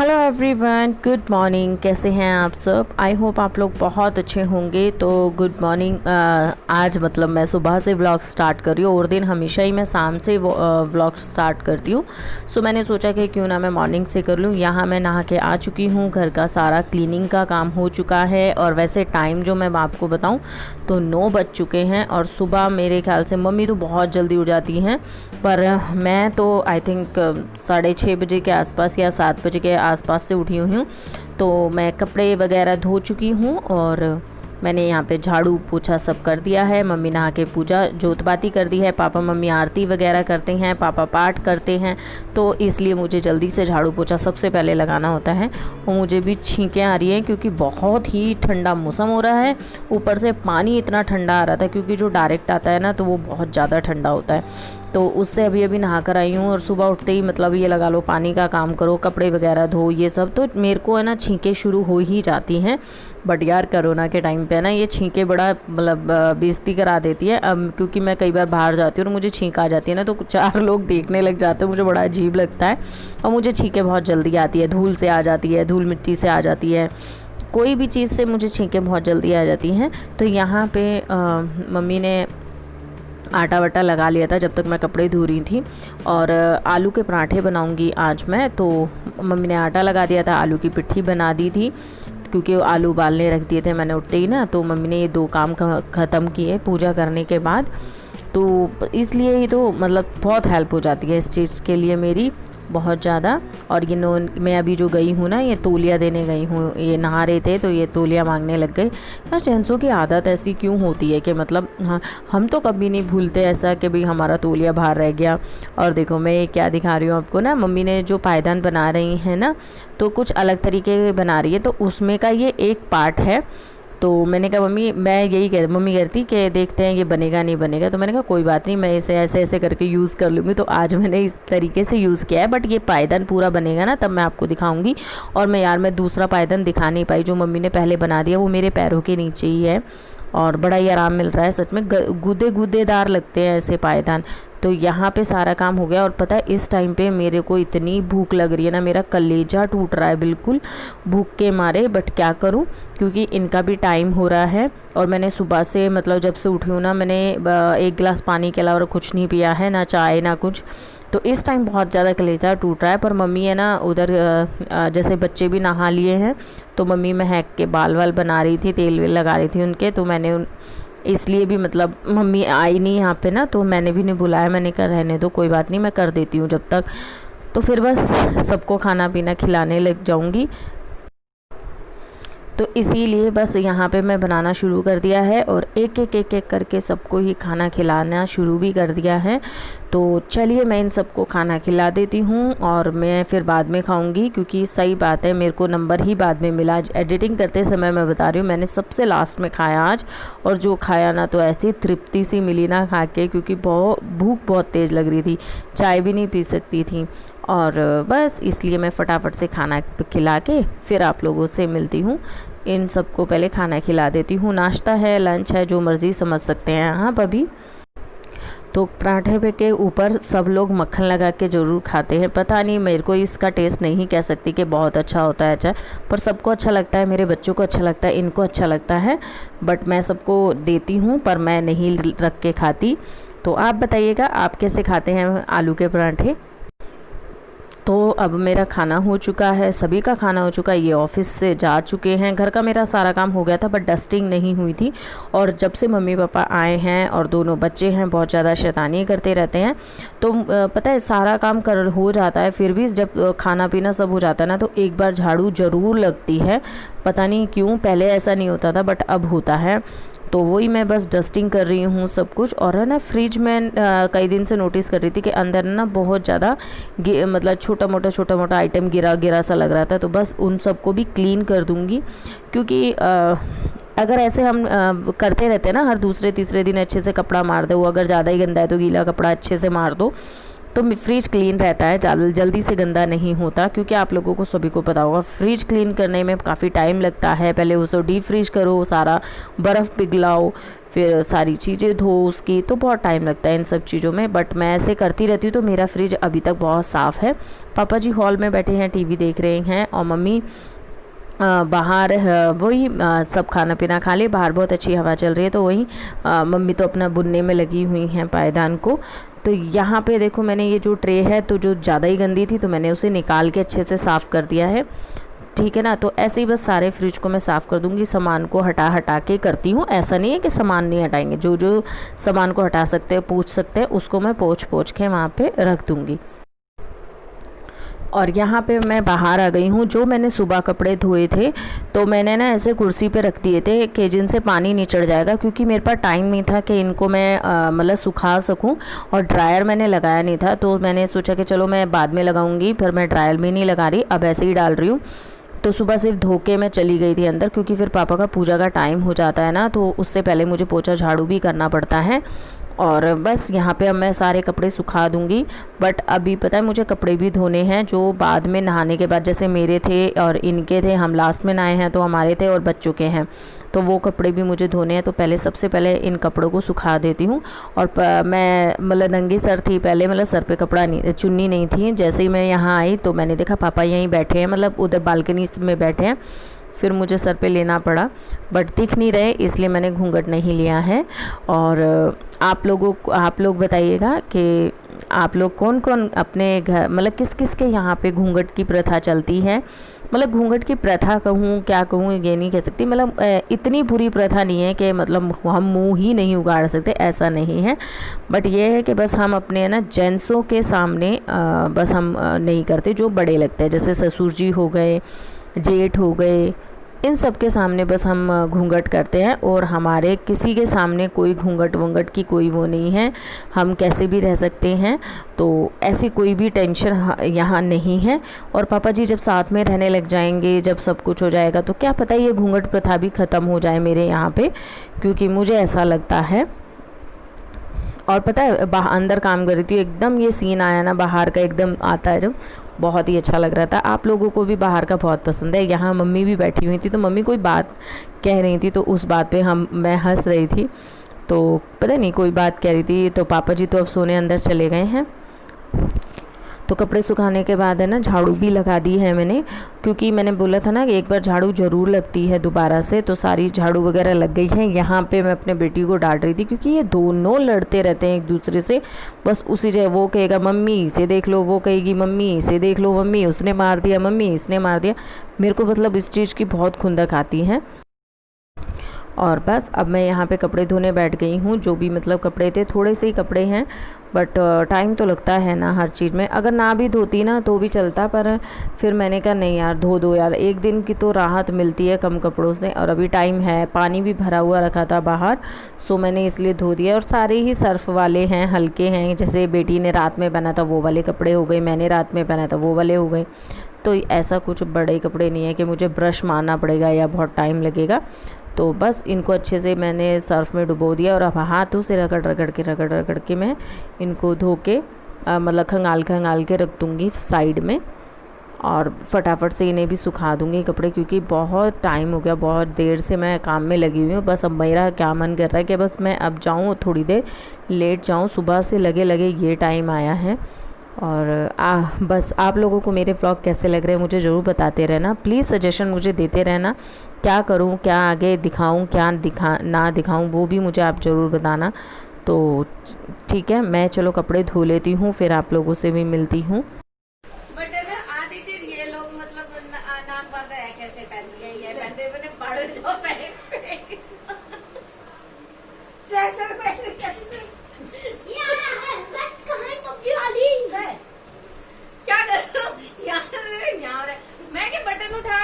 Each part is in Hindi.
Hello everyone, good morning. कैसे हैं आप सब? आई होप आप लोग बहुत अच्छे होंगे। तो गुड मॉर्निंग। आज मतलब मैं सुबह से व्लॉग स्टार्ट कर रही हूँ और दिन हमेशा ही मैं शाम से व्लॉग स्टार्ट करती हूँ। सो मैंने सोचा कि क्यों ना मैं मॉर्निंग से कर लूँ। यहाँ मैं नहा के आ चुकी हूँ, घर का सारा क्लीनिंग का काम हो चुका है। और वैसे टाइम जो मैं आपको बताऊँ तो 9 बज चुके हैं। और सुबह मेरे ख्याल से मम्मी तो बहुत जल्दी उठ जाती हैं, पर मैं तो आई थिंक 6:30 बजे के आसपास या 7 बजे के आसपास से उठी हुई हूँ। तो मैं कपड़े वगैरह धो चुकी हूँ और मैंने यहाँ पे झाड़ू पोछा सब कर दिया है। मम्मी नहा के पूजा जोत बाती कर दी है। पापा मम्मी आरती वगैरह करते हैं, पापा पाठ करते हैं, तो इसलिए मुझे जल्दी से झाड़ू पोछा सबसे पहले लगाना होता है। और मुझे भी छींकें आ रही हैं क्योंकि बहुत ही ठंडा मौसम हो रहा है। ऊपर से पानी इतना ठंडा आ रहा था क्योंकि जो डायरेक्ट आता है ना तो वो बहुत ज़्यादा ठंडा होता है। तो उससे अभी अभी नहा कर आई हूँ और सुबह उठते ही मतलब ये लगा लो पानी का काम करो, कपड़े वगैरह धो, ये सब तो मेरे को है ना छींकें शुरू हो ही जाती हैं। बट यार कोरोना के टाइम पे है ना ये छींकें बड़ा मतलब बेइज्जती करा देती है। अब क्योंकि मैं कई बार बाहर जाती हूँ और मुझे छींक आ जाती है ना तो 4 लोग देखने लग जाते हैं, मुझे बड़ा अजीब लगता है। और मुझे छींकें बहुत जल्दी आती है, धूल से आ जाती है, धूल मिट्टी से आ जाती है, कोई भी चीज़ से मुझे छींकें बहुत जल्दी आ जाती हैं। तो यहाँ पे मम्मी ने आटा वाटा लगा लिया था जब तक मैं कपड़े धो रही थी। और आलू के पराठे बनाऊंगी आज मैं, तो मम्मी ने आटा लगा दिया था, आलू की पिट्ठी बना दी थी क्योंकि आलू उबालने रख दिए थे मैंने उठते ही ना। तो मम्मी ने ये 2 काम ख़त्म किए पूजा करने के बाद, तो इसलिए ही तो मतलब बहुत हेल्प हो जाती है इस चीज़ के लिए मेरी बहुत ज़्यादा। और ये मैं अभी जो गई हूँ ना, ये तौलिया देने गई हूँ, ये नहा रहे थे तो ये तौलिया मांगने लग गए। यार जेंट्सों की आदत ऐसी क्यों होती है कि मतलब हाँ, हम तो कभी नहीं भूलते ऐसा कि भाई हमारा तौलिया बाहर रह गया। और देखो मैं ये क्या दिखा रही हूँ आपको ना, मम्मी ने जो पायदान बना रही हैं ना तो कुछ अलग तरीके के बना रही है, तो उसमें का ये एक पार्ट है। तो मैंने कहा मम्मी, मैं यही मम्मी कहती कि देखते हैं ये बनेगा नहीं बनेगा, तो मैंने कहा कोई बात नहीं, मैं इसे ऐसे ऐसे करके यूज़ कर लूँगी। तो आज मैंने इस तरीके से यूज़ किया है, बट ये पायदान पूरा बनेगा ना तब मैं आपको दिखाऊंगी। और मैं दूसरा पायदान दिखा नहीं पाई, जो मम्मी ने पहले बना दिया वो मेरे पैरों के नीचे ही है और बड़ा ही आराम मिल रहा है सच में। गुदेदार लगते हैं ऐसे पायदान। तो यहाँ पे सारा काम हो गया। और पता है इस टाइम पे मेरे को इतनी भूख लग रही है ना, मेरा कलेजा टूट रहा है बिल्कुल भूख के मारे, बट क्या करूँ क्योंकि इनका भी टाइम हो रहा है। और मैंने सुबह से मतलब जब से उठी हूँ ना, मैंने 1 गिलास पानी के अलावा कुछ नहीं पिया है, ना चाय ना कुछ। तो इस टाइम बहुत ज़्यादा कलेजा टूट रहा है। पर मम्मी है ना उधर जैसे बच्चे भी नहा लिए हैं तो मम्मी महक के बाल वाल बना रही थी, तेल वेल लगा रही थी उनके। तो मैंने इसलिए भी मतलब मम्मी आई नहीं यहाँ पे ना, तो मैंने भी नहीं बुलाया। मैंने कहा रहने दो, कोई बात नहीं, मैं कर देती हूँ जब तक। तो फिर बस सबको खाना पीना खिलाने लग जाऊँगी। तो इसीलिए बस यहाँ पे मैं बनाना शुरू कर दिया है और एक एक करके सबको ही खाना खिलाना शुरू भी कर दिया है। तो चलिए मैं इन सबको खाना खिला देती हूँ और मैं फिर बाद में खाऊंगी, क्योंकि सही बात है मेरे को नंबर ही बाद में मिला। एडिटिंग करते समय मैं बता रही हूँ मैंने सबसे लास्ट में खाया आज, और जो खाया ना तो ऐसी तृप्ति सी मिली ना खा के, क्योंकि भूख बहुत तेज़ लग रही थी, चाय भी नहीं पी सकती थी। और बस इसलिए मैं फटाफट से खाना खिला के फिर आप लोगों से मिलती हूँ। इन सबको पहले खाना खिला देती हूँ, नाश्ता है लंच है जो मर्ज़ी समझ सकते हैं आप अभी। तो पराठे पे के ऊपर सब लोग मक्खन लगा के ज़रूर खाते हैं। पता नहीं, मेरे को इसका टेस्ट नहीं कह सकती कि बहुत अच्छा होता है चाय, पर सबको अच्छा लगता है, मेरे बच्चों को अच्छा लगता है, इनको अच्छा लगता है। बट मैं सबको देती हूँ पर मैं नहीं रख के खाती। तो आप बताइएगा आप कैसे खाते हैं आलू के पराठे। तो अब मेरा खाना हो चुका है, सभी का खाना हो चुका है, ये ऑफिस से जा चुके हैं। घर का मेरा सारा काम हो गया था बट डस्टिंग नहीं हुई थी। और जब से मम्मी पापा आए हैं और दोनों बच्चे हैं बहुत ज़्यादा शैतानी करते रहते हैं, तो पता है सारा काम हो जाता है, फिर भी जब खाना पीना सब हो जाता है ना तो एक बार झाड़ू ज़रूर लगती है। पता नहीं क्यों, पहले ऐसा नहीं होता था बट अब होता है। तो वही मैं बस डस्टिंग कर रही हूँ सब कुछ। और है ना फ्रिज में कई दिन से नोटिस कर रही थी कि अंदर ना बहुत ज़्यादा मतलब छोटा मोटा आइटम गिरा सा लग रहा था, तो बस उन सबको भी क्लीन कर दूँगी। क्योंकि अगर ऐसे हम करते रहते हैं ना हर दूसरे तीसरे दिन अच्छे से कपड़ा मार दो, अगर ज़्यादा ही गंदा है तो गीला कपड़ा अच्छे से मार दो, तो फ्रिज क्लीन रहता है, जल्दी से गंदा नहीं होता। क्योंकि आप लोगों को सभी को पता होगा फ्रिज क्लीन करने में काफ़ी टाइम लगता है। पहले उसे डीप फ्रीज करो, सारा बर्फ़ पिघलाओ, फिर सारी चीज़ें धो उसकी, तो बहुत टाइम लगता है इन सब चीज़ों में। बट मैं ऐसे करती रहती हूँ, तो मेरा फ्रिज अभी तक बहुत साफ़ है। पापा जी हॉल में बैठे हैं, टीवी देख रहे हैं, और मम्मी बाहर वही सब खाना पीना खा लिए, बाहर बहुत अच्छी हवा चल रही है, तो वही मम्मी तो अपना बुनने में लगी हुई हैं पायदान को। तो यहाँ पे देखो मैंने ये जो ट्रे है तो जो ज़्यादा ही गंदी थी, तो मैंने उसे निकाल के अच्छे से साफ़ कर दिया है, ठीक है ना। तो ऐसे ही बस सारे फ्रिज को मैं साफ़ कर दूँगी, सामान को हटा हटा के करती हूँ। ऐसा नहीं है कि सामान नहीं हटाएंगे, जो जो सामान को हटा सकते हैं, पूछ सकते हैं, उसको मैं पोंछ पोंछ के वहाँ पे रख दूँगी। और यहाँ पे मैं बाहर आ गई हूँ। जो मैंने सुबह कपड़े धोए थे, तो मैंने ना ऐसे कुर्सी पे रख दिए थे कि जिनसे पानी निचड़ जाएगा, क्योंकि मेरे पास टाइम नहीं था कि इनको मैं मतलब सुखा सकूँ, और ड्रायर मैंने लगाया नहीं था। तो मैंने सोचा कि चलो मैं बाद में लगाऊंगी, फिर मैं ड्रायर भी नहीं लगा रही, अब ऐसे ही डाल रही हूँ। तो सुबह सिर्फ धो के मैं चली गई थी अंदर, क्योंकि फिर पापा का पूजा का टाइम हो जाता है ना, तो उससे पहले मुझे पोछा झाड़ू भी करना पड़ता है। और बस यहाँ पे अब मैं सारे कपड़े सुखा दूँगी। बट अभी पता है मुझे कपड़े भी धोने हैं, जो बाद में नहाने के बाद, जैसे मेरे थे और इनके थे, हम लास्ट में नहाए हैं, तो हमारे थे और बच्चों के हैं, तो वो कपड़े भी मुझे धोने हैं। तो पहले सबसे पहले इन कपड़ों को सुखा देती हूँ। और मैं मतलब नंगी सर थी पहले, मतलब सर पे कपड़ा नहीं, चुन्नी नहीं थी। जैसे ही मैं यहाँ आई तो मैंने देखा पापा यहीं बैठे हैं, मतलब उधर बालकनी में बैठे हैं, फिर मुझे सर पे लेना पड़ा, बट दिख नहीं रहे इसलिए मैंने घूंघट नहीं लिया है। और आप लोग बताइएगा कि आप लोग कौन कौन अपने घर, मतलब किस किस के यहाँ पे घूंघट की प्रथा चलती है। मतलब घूंघट की प्रथा कहूँ क्या कहूँ ये नहीं कह सकती, मतलब इतनी बुरी प्रथा नहीं है कि मतलब हम मुंह ही नहीं उगाड़ सकते, ऐसा नहीं है। बट ये है कि बस हम अपने ना जेंट्सों के सामने बस हम नहीं करते, जो बड़े लगते हैं, जैसे ससुर जी हो गए, जेठ हो गए, इन सब के सामने बस हम घूंघट करते हैं। और हमारे किसी के सामने कोई घूंघट वूंघट की कोई वो नहीं है, हम कैसे भी रह सकते हैं, तो ऐसी कोई भी टेंशन यहाँ नहीं है। और पापा जी जब साथ में रहने लग जाएंगे, जब सब कुछ हो जाएगा, तो क्या पता ये घूंघट प्रथा भी ख़त्म हो जाए मेरे यहाँ पे, क्योंकि मुझे ऐसा लगता है। और पता है अंदर काम कर रही थी, एकदम ये सीन आया ना बाहर का, एकदम आता है जब, बहुत ही अच्छा लग रहा था। आप लोगों को भी बाहर का बहुत पसंद है। यहाँ मम्मी भी बैठी हुई थी, तो मम्मी कोई बात कह रही थी, तो उस बात पे मैं हंस रही थी, तो पता नहीं कोई बात कह रही थी। तो पापा जी तो अब सोने अंदर चले गए हैं। तो कपड़े सुखाने के बाद है ना झाड़ू भी लगा दी है मैंने, क्योंकि मैंने बोला था ना कि एक बार झाड़ू ज़रूर लगती है दोबारा से, तो सारी झाड़ू वगैरह लग गई है। यहाँ पे मैं अपने बेटी को डांट रही थी, क्योंकि ये दोनों लड़ते रहते हैं एक दूसरे से, बस उसी जगह। वो कहेगा मम्मी इसे देख लो, वो कहेगी मम्मी इसे देख लो, मम्मी उसने मार दिया, मम्मी इसने मार दिया। मेरे को मतलब इस चीज़ की बहुत खुंदक आती है। और बस अब मैं यहाँ पे कपड़े धोने बैठ गई हूँ। जो भी मतलब कपड़े थे, थोड़े से ही कपड़े हैं, बट टाइम तो लगता है ना हर चीज़ में। अगर ना भी धोती ना तो भी चलता, पर फिर मैंने कहा नहीं यार धो दो यार, एक दिन की तो राहत मिलती है कम कपड़ों से। और अभी टाइम है, पानी भी भरा हुआ रखा था बाहर, सो मैंने इसलिए धो दिया। और सारे ही सर्फ वाले हैं, हल्के हैं, जैसे बेटी ने रात में पहना था वो वाले कपड़े हो गए, मैंने रात में पहना था वो वाले हो गए। तो ऐसा कुछ बड़े कपड़े नहीं है कि मुझे ब्रश मारना पड़ेगा या बहुत टाइम लगेगा। तो बस इनको अच्छे से मैंने सर्फ़ में डुबो दिया, और अब हाथों से रगड़ के मैं इनको धो के मतलब खंगाल के रख दूँगी साइड में। और फटाफट से इन्हें भी सुखा दूँगी कपड़े, क्योंकि बहुत टाइम हो गया, बहुत देर से मैं काम में लगी हुई हूँ। बस अब मेरा क्या मन कर रहा है कि बस मैं अब जाऊँ, थोड़ी देर लेट जाऊँ, सुबह से लगे ये टाइम आया है। और बस आप लोगों को मेरे व्लॉग कैसे लग रहे हैं मुझे ज़रूर बताते रहना, प्लीज़ सजेशन मुझे देते रहना, क्या करूं, क्या आगे दिखाऊं, क्या ना दिखाऊं, वो भी मुझे आप ज़रूर बताना। तो ठीक है, मैं चलो कपड़े धो लेती हूँ, फिर आप लोगों से भी मिलती हूँ। बट है ना आधी चीज ये लोग मतलब नाक बांधा है कैसे पहन लिया, ये पहनते मैंने बड़े जो पहन क्या कर रहा हूँ यहाँ मैं क्या बटन उठा,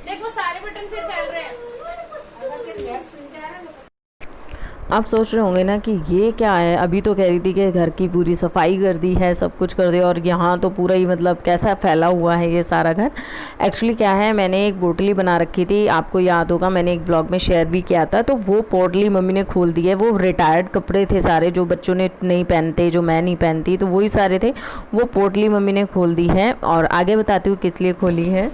देखो सारे बटन से चल रहे हैं। आप सोच रहे होंगे ना कि ये क्या है, अभी तो कह रही थी कि घर की पूरी सफाई कर दी है, सब कुछ कर दिया, और यहाँ तो पूरा ही मतलब कैसा फैला हुआ है ये सारा घर। एक्चुअली क्या है, मैंने एक पोटली बना रखी थी, आपको याद होगा मैंने एक ब्लॉग में शेयर भी किया था, तो वो पोटली मम्मी ने खोल दी है। वो रिटायर्ड कपड़े थे सारे, जो बच्चों ने नहीं पहनते, जो मैं नहीं पहनती, तो वही सारे थे, वो पोटली मम्मी ने खोल दी है। और आगे बताती हूँ किस लिए खोली है।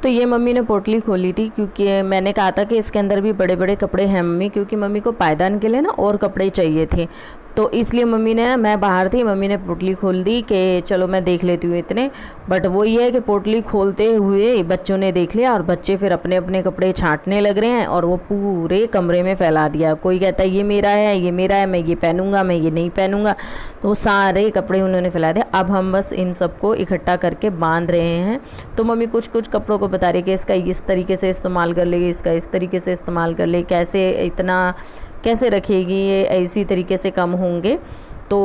तो ये मम्मी ने पोटली खोली थी क्योंकि मैंने कहा था कि इसके अंदर भी बड़े बड़े कपड़े हैं मम्मी, क्योंकि मम्मी को पायदान के लिए ना और कपड़े चाहिए थे। तो इसलिए मम्मी ने ना, मैं बाहर थी, मम्मी ने पोटली खोल दी कि चलो मैं देख लेती हूँ इतने। बट वो ये है कि पोटली खोलते हुए बच्चों ने देख लिया और बच्चे फिर अपने अपने कपड़े छांटने लग रहे हैं और वो पूरे कमरे में फैला दिया। कोई कहता है ये मेरा है, ये मेरा है, मैं ये पहनूंगा, मैं ये नहीं पहनूंगा। तो सारे कपड़े उन्होंने फैला दिए। अब हम बस इन सबको इकट्ठा करके बांध रहे हैं। तो मम्मी कुछ कुछ कपड़ों को बता रही है कि इसका इस तरीके से इस्तेमाल कर ले, इसका इस तरीके से इस्तेमाल कर ले, कैसे इतना कैसे रखेगी, ये इसी तरीके से कम होंगे। तो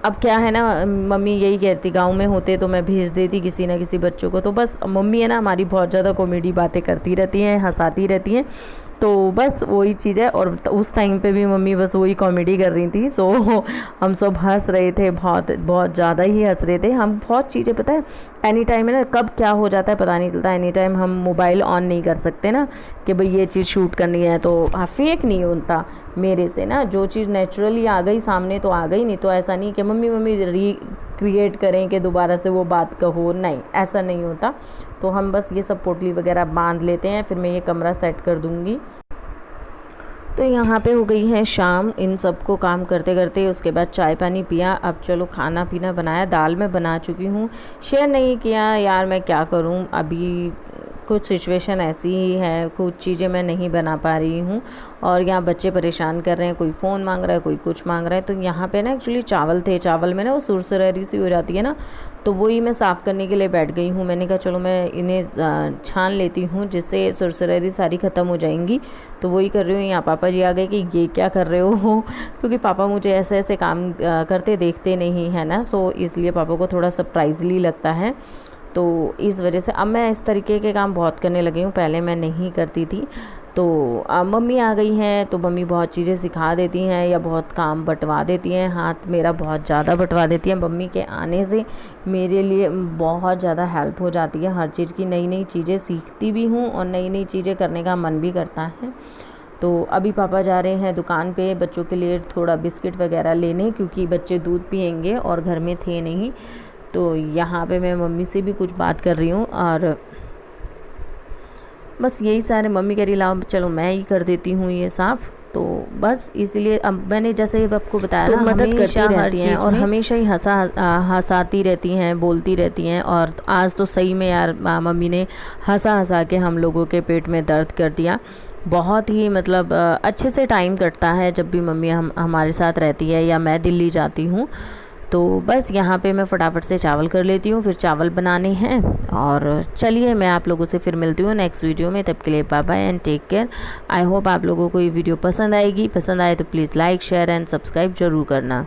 अब क्या है ना, मम्मी यही कहती, गांव में होते तो मैं भेज देती किसी ना किसी बच्चों को। तो बस मम्मी है ना हमारी बहुत ज़्यादा कॉमेडी बातें करती रहती हैं, हंसाती रहती हैं। तो बस वही चीज़ है। और उस टाइम पे भी मम्मी बस वही कॉमेडी कर रही थी। सो हम सब हंस रहे थे, बहुत बहुत ज़्यादा ही हंस रहे थे हम। बहुत चीज़ें पता है एनी टाइम है ना, कब क्या हो जाता है पता नहीं चलता। एनी टाइम हम मोबाइल ऑन नहीं कर सकते ना कि भाई ये चीज़ शूट करनी है। तो फेक नहीं होता मेरे से ना, जो चीज़ नेचुरली आ गई सामने तो आ गई, नहीं तो ऐसा नहीं कि मम्मी रिक्रिएट करें कि दोबारा से वो बात कहो, नहीं ऐसा नहीं होता। तो हम बस ये सब पोटली वगैरह बांध लेते हैं, फिर मैं ये कमरा सेट कर दूँगी। तो यहाँ पे हो गई है शाम, इन सबको काम करते करते। उसके बाद चाय पानी पिया। अब चलो खाना पीना बनाया। दाल मैं बना चुकी हूँ, शेयर नहीं किया यार, मैं क्या करूँ, अभी कुछ सिचुएशन ऐसी ही है, कुछ चीज़ें मैं नहीं बना पा रही हूँ। और यहाँ बच्चे परेशान कर रहे हैं, कोई फ़ोन मांग रहा है, कोई कुछ मांग रहा है। तो यहाँ पे ना एक्चुअली चावल थे, चावल में ना वो सुरसुरहरी सी हो जाती है ना, तो वही मैं साफ़ करने के लिए बैठ गई हूँ। मैंने कहा चलो मैं इन्हें छान लेती हूँ, जिससे सुरसुरहरी सारी ख़त्म हो जाएंगी। तो वही कर रही हूँ। यहाँ पापा जी आ गए कि ये क्या कर रहे हो क्योंकि पापा मुझे ऐसे ऐसे काम करते देखते नहीं है ना, सो इसलिए पापा को थोड़ा सरप्राइजली लगता है। तो इस वजह से अब मैं इस तरीके के काम बहुत करने लगी हूँ, पहले मैं नहीं करती थी। तो मम्मी आ गई हैं तो मम्मी बहुत चीज़ें सिखा देती हैं या बहुत काम बंटवा देती हैं। हाथ मेरा बहुत ज़्यादा बंटवा देती हैं। मम्मी के आने से मेरे लिए बहुत ज़्यादा हेल्प हो जाती है, हर चीज़ की नई नई चीज़ें सीखती भी हूँ और नई नई चीज़ें करने का मन भी करता है। तो अभी पापा जा रहे हैं दुकान पे बच्चों के लिए थोड़ा बिस्किट वगैरह लेने, क्योंकि बच्चे दूध पियेंगे और घर में थे नहीं। तो यहाँ पे मैं मम्मी से भी कुछ बात कर रही हूँ और बस यही सारे। मम्मी कह रही लाओ चलो मैं ही कर देती हूँ ये साफ़। तो बस इसलिए अब मैंने जैसे आपको बताया ना, मदद करती रहती हैं और हमेशा ही हंसाती रहती हैं, बोलती रहती हैं। और आज तो सही में यार मम्मी ने हंसा के हम लोगों के पेट में दर्द कर दिया। बहुत ही मतलब अच्छे से टाइम कटता है जब भी मम्मी हमारे साथ रहती है या मैं दिल्ली जाती हूँ। तो बस यहाँ पे मैं फटाफट से चावल कर लेती हूँ, फिर चावल बनाने हैं। और चलिए मैं आप लोगों से फिर मिलती हूँ नेक्स्ट वीडियो में। तब के लिए bye bye and take care. I hope आप लोगों को ये वीडियो पसंद आएगी। पसंद आए तो please like share and subscribe ज़रूर करना।